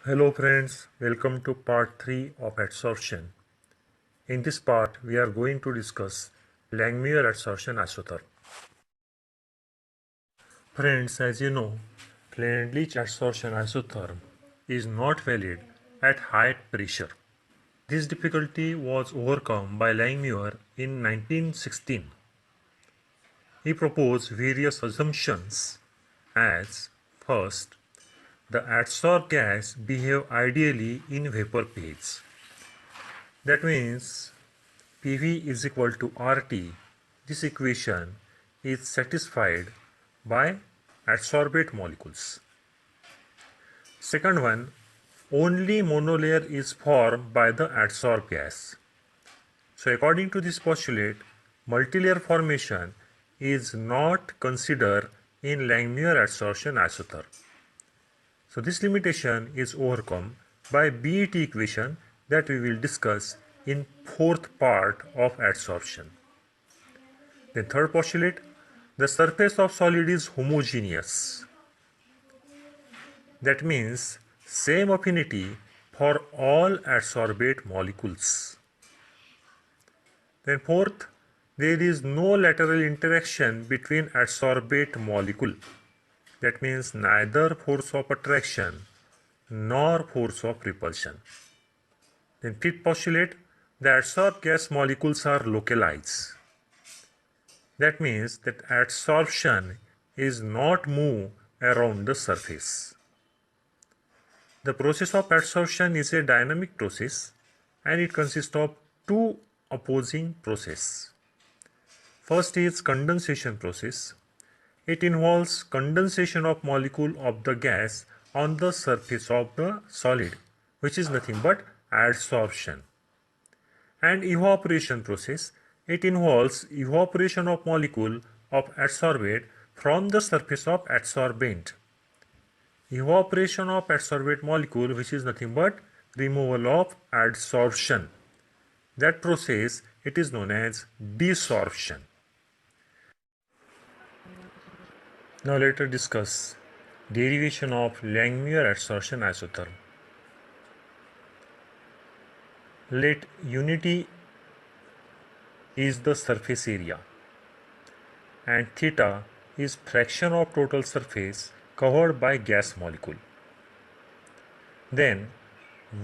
Hello friends, welcome to part 3 of adsorption. In this part, we are going to discuss Langmuir adsorption isotherm. Friends, as you know, Plainlich adsorption isotherm is not valid at high pressure. This difficulty was overcome by Langmuir in 1916. He proposed various assumptions as first, the adsorbed gas behave ideally in vapor phase. That means PV is equal to RT. This equation is satisfied by adsorbate molecules. Second one, only monolayer is formed by the adsorbed gas. So according to this postulate, multilayer formation is not considered in Langmuir adsorption isotherm. So this limitation is overcome by BET equation that we will discuss in fourth part of adsorption. The third postulate, the surface of solid is homogeneous. That means same affinity for all adsorbate molecules. Then fourth, there is no lateral interaction between adsorbate molecule. That means neither force of attraction nor force of repulsion. Then fifth postulate, the adsorbed gas molecules are localized. That means that adsorption is not move around the surface. The process of adsorption is a dynamic process and it consists of two opposing processes. First is condensation process. It involves condensation of molecule of the gas on the surface of the solid, which is nothing but adsorption. And evaporation process, it involves evaporation of molecule of adsorbate from the surface of adsorbent. Evaporation of adsorbate molecule, which is nothing but removal of adsorption. That process, it is known as desorption. Now let us discuss derivation of Langmuir adsorption isotherm. Let unity is the surface area and theta is fraction of total surface covered by gas molecule. Then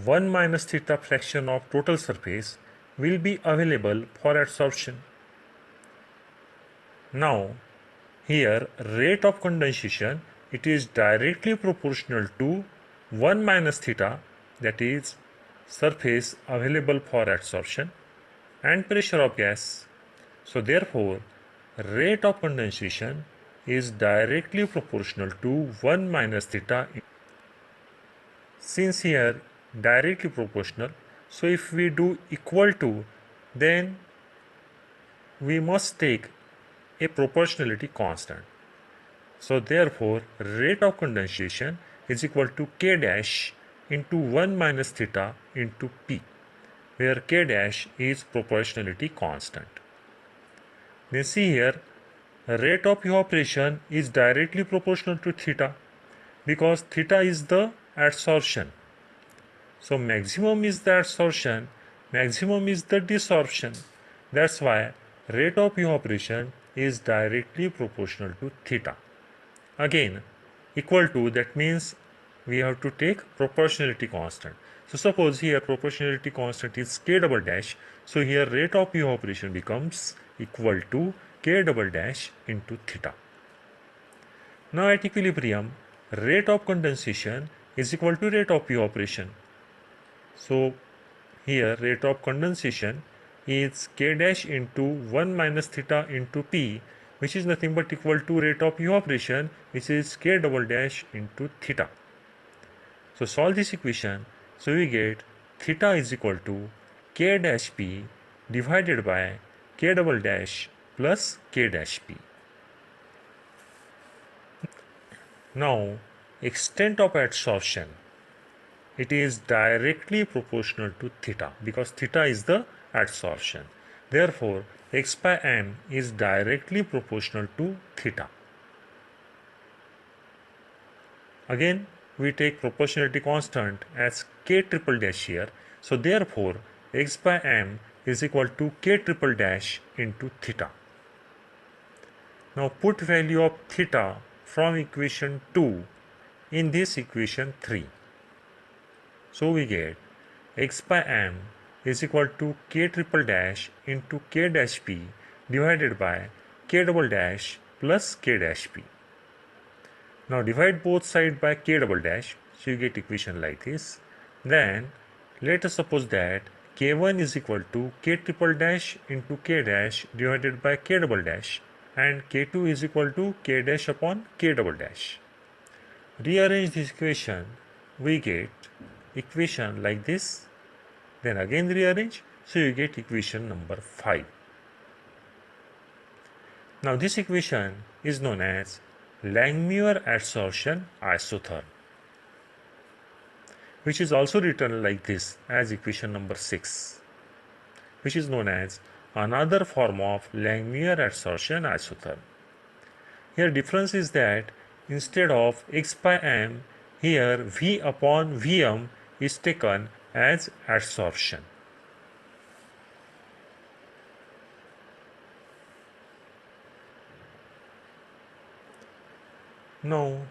1 minus theta fraction of total surface will be available for adsorption. Now here rate of condensation, it is directly proportional to 1 minus theta, that is surface available for adsorption, and pressure of gas. So therefore rate of condensation is directly proportional to 1 minus theta. Since here directly proportional, so if we do equal to, then we must take a proportionality constant. So therefore rate of condensation is equal to K dash into 1 minus theta into P, where K dash is proportionality constant. Then see here, rate of evaporation is directly proportional to theta because theta is the adsorption. So maximum is the adsorption, maximum is the desorption. That's why rate of evaporation is directly proportional to theta. Again, equal to, that means we have to take proportionality constant. So suppose here proportionality constant is K double dash. So here rate of evaporation becomes equal to K double dash into theta. Now at equilibrium, rate of condensation is equal to rate of evaporation. So here rate of condensation is K dash into 1 minus theta into P, which is nothing but equal to rate of evaporation, which is K double dash into theta. So solve this equation. So we get theta is equal to K dash P divided by K double dash plus K dash P. Now extent of adsorption, it is directly proportional to theta because theta is the adsorption. Therefore x by m is directly proportional to theta. Again we take proportionality constant as k triple dash here. So therefore, x by m is equal to k triple dash into theta. Now put value of theta from equation 2 in this equation 3. So we get x by m is equal to k triple dash into k dash p divided by k double dash plus k dash p. Now divide both sides by k double dash, so you get equation like this. Then let us suppose that k1 is equal to k triple dash into k dash divided by k double dash, and k2 is equal to k dash upon k double dash. Rearrange this equation, we get equation like this. Then again rearrange, so you get equation number 5. Now this equation is known as Langmuir adsorption isotherm, which is also written like this as equation number 6, which is known as another form of Langmuir adsorption isotherm. Here difference is that instead of x by m, here v upon vm is taken as adsorption. Now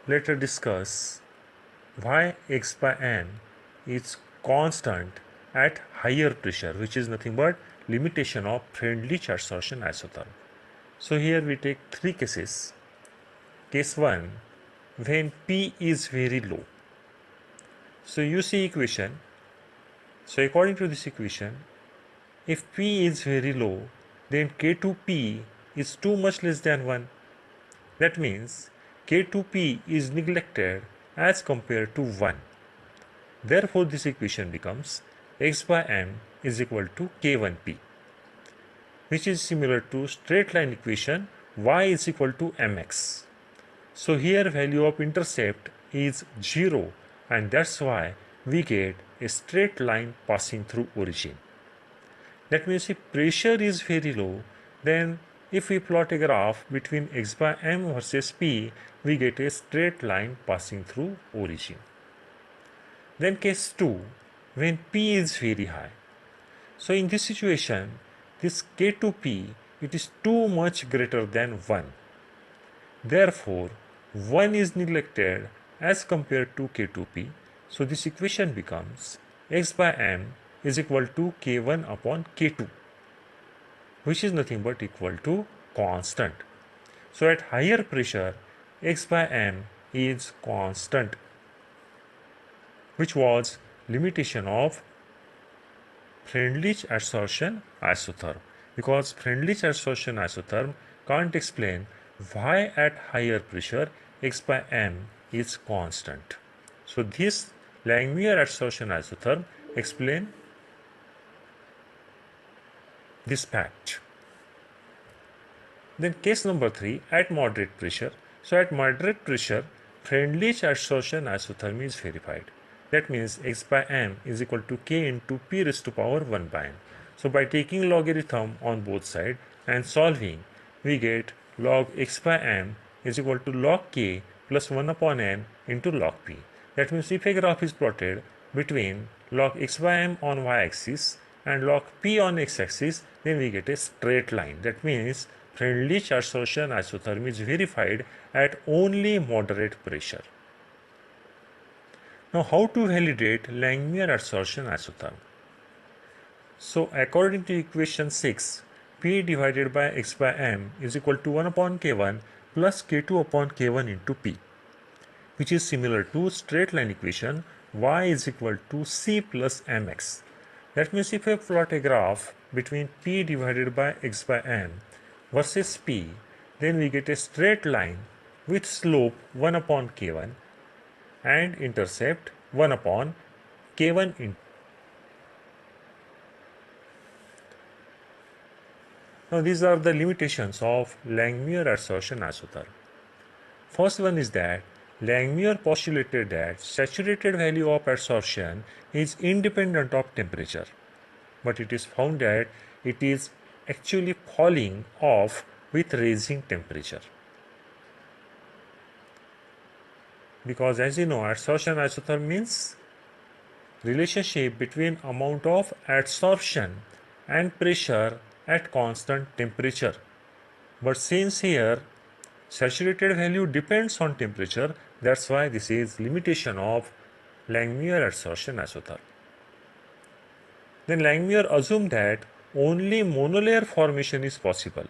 let us discuss why x by m is constant at higher pressure, which is nothing but limitation of Freundlich adsorption isotherm. So here we take 3 cases. Case 1, when P is very low. So you see equation. So according to this equation, if P is very low, then K2P is too much less than 1. That means K2P is neglected as compared to 1. Therefore, this equation becomes x by m is equal to K1P, which is similar to straight line equation y is equal to mx. So here value of intercept is 0, and that's why we get a straight line passing through origin. That means if pressure is very low, then if we plot a graph between x by m versus p, we get a straight line passing through origin. Then case 2, when p is very high. So in this situation, this k2p, it is too much greater than 1. Therefore, 1 is neglected as compared to k2p. So this equation becomes x by m is equal to k1 upon k2, which is nothing but equal to constant. So at higher pressure, x by m is constant, which was limitation of Freundlich adsorption isotherm, because Freundlich adsorption isotherm can't explain why at higher pressure x by m is constant. So this Langmuir adsorption isotherm explain this fact. Then case number 3, at moderate pressure. So at moderate pressure, Freundlich adsorption isotherm is verified. That means x by m is equal to k into p raised to power 1 by n. So by taking logarithm on both sides and solving, we get log x by m is equal to log k plus 1 upon n into log p. That means if a graph is plotted between log x by m on y-axis and log p on x-axis, then we get a straight line. That means Freundlich adsorption isotherm is verified at only moderate pressure. Now, how to validate Langmuir adsorption isotherm? So, according to equation 6, P divided by x by m is equal to 1 upon k1 plus k2 upon k1 into P, which is similar to straight line equation y is equal to c plus mx. That means if I plot a graph between P divided by x by m versus P, then we get a straight line with slope 1 upon k1 and intercept 1 upon k1 into. Now these are the limitations of Langmuir adsorption isotherm. First one is that Langmuir postulated that saturated value of adsorption is independent of temperature, but it is found that it is actually falling off with raising temperature. because as you know, adsorption isotherm means relationship between amount of adsorption and pressure at constant temperature. But since here saturated value depends on temperature, that's why this is limitation of Langmuir adsorption isotherm. Then Langmuir assumed that only monolayer formation is possible,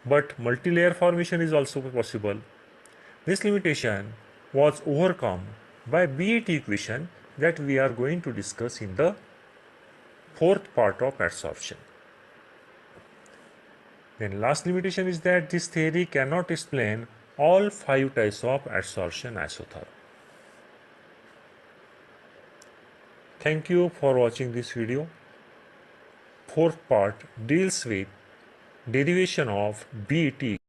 but multilayer formation is also possible. This limitation was overcome by BAT equation that we are going to discuss in the fourth part of adsorption. Then last limitation is that this theory cannot explain all 5 types of adsorption isotherm. Thank you for watching this video. Fourth part deals with derivation of BAT